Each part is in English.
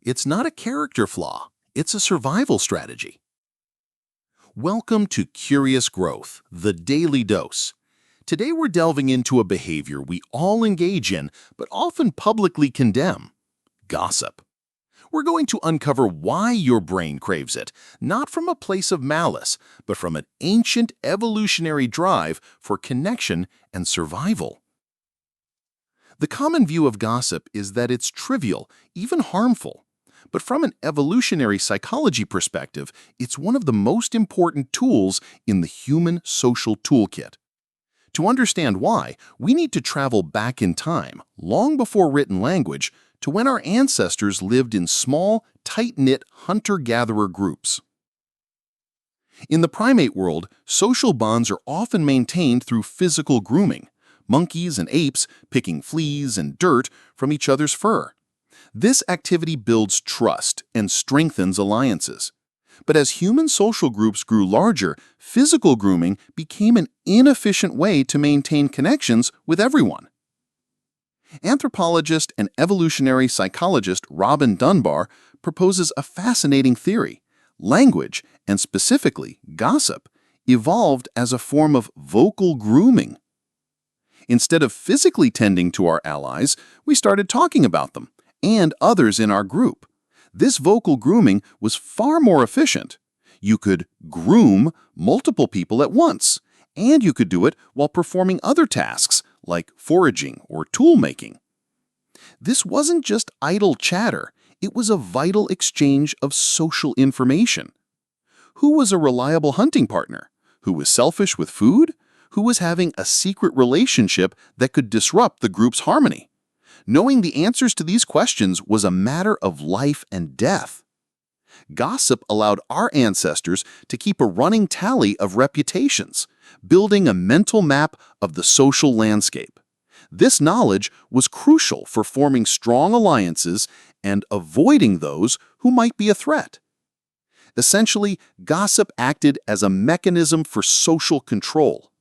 It's not a character flaw, it's a survival strategy. Welcome to Curious Growth, the Daily Dose. Today we're delving into a behavior we all engage in, but often publicly condemn: gossip. We're going to uncover why your brain craves it, not from a place of malice, but from an ancient evolutionary drive for connection and survival. The common view of gossip is that it's trivial, even harmful. But from an evolutionary psychology perspective, it's one of the most important tools in the human social toolkit. To understand why, we need to travel back in time, long before written language, to when our ancestors lived in small, tight-knit hunter-gatherer groups. In the primate world, social bonds are often maintained through physical grooming, monkeys and apes picking fleas and dirt from each other's fur. This activity builds trust and strengthens alliances. But as human social groups grew larger, physical grooming became an inefficient way to maintain connections with everyone. Anthropologist and evolutionary psychologist Robin Dunbar proposes a fascinating theory. Language, and specifically gossip, evolved as a form of vocal grooming. Instead of physically tending to our allies, we started talking about them and others in our group. This vocal grooming was far more efficient. You could groom multiple people at once, and you could do it while performing other tasks like foraging or tool making. This wasn't just idle chatter, it was a vital exchange of social information. Who was a reliable hunting partner? Who was selfish with food? Who was having a secret relationship that could disrupt the group's harmony? Knowing the answers to these questions was a matter of life and death. Gossip allowed our ancestors to keep a running tally of reputations, building a mental map of the social landscape. This knowledge was crucial for forming strong alliances and avoiding those who might be a threat. Essentially, gossip acted as a mechanism for social control.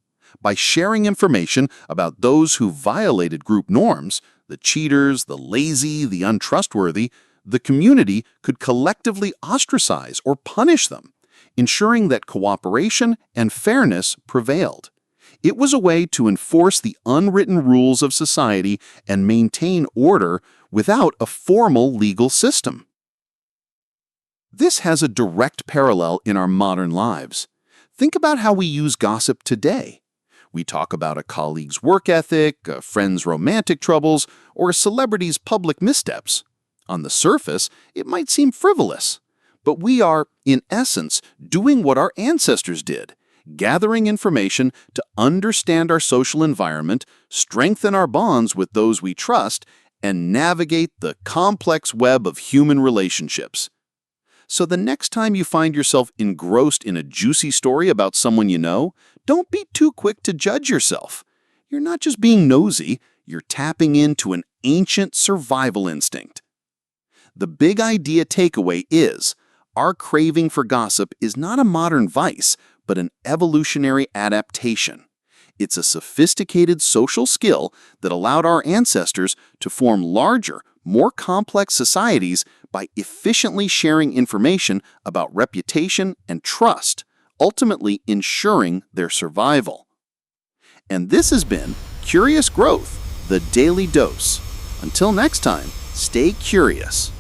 By sharing information about those who violated group norms, the cheaters, the lazy, the untrustworthy, the community could collectively ostracize or punish them, ensuring that cooperation and fairness prevailed. It was a way to enforce the unwritten rules of society and maintain order without a formal legal system. This has a direct parallel in our modern lives. Think about how we use gossip today. We talk about a colleague's work ethic, a friend's romantic troubles, or a celebrity's public missteps. On the surface, it might seem frivolous, but we are, in essence, doing what our ancestors did, gathering information to understand our social environment, strengthen our bonds with those we trust, and navigate the complex web of human relationships. So the next time you find yourself engrossed in a juicy story about someone you know, don't be too quick to judge yourself. You're not just being nosy, you're tapping into an ancient survival instinct. The big idea takeaway is, our craving for gossip is not a modern vice, but an evolutionary adaptation. It's a sophisticated social skill that allowed our ancestors to form larger, more complex societies by efficiently sharing information about reputation and trust, ultimately ensuring their survival. And this has been Curious Growth, the Daily Dose. Until next time, stay curious.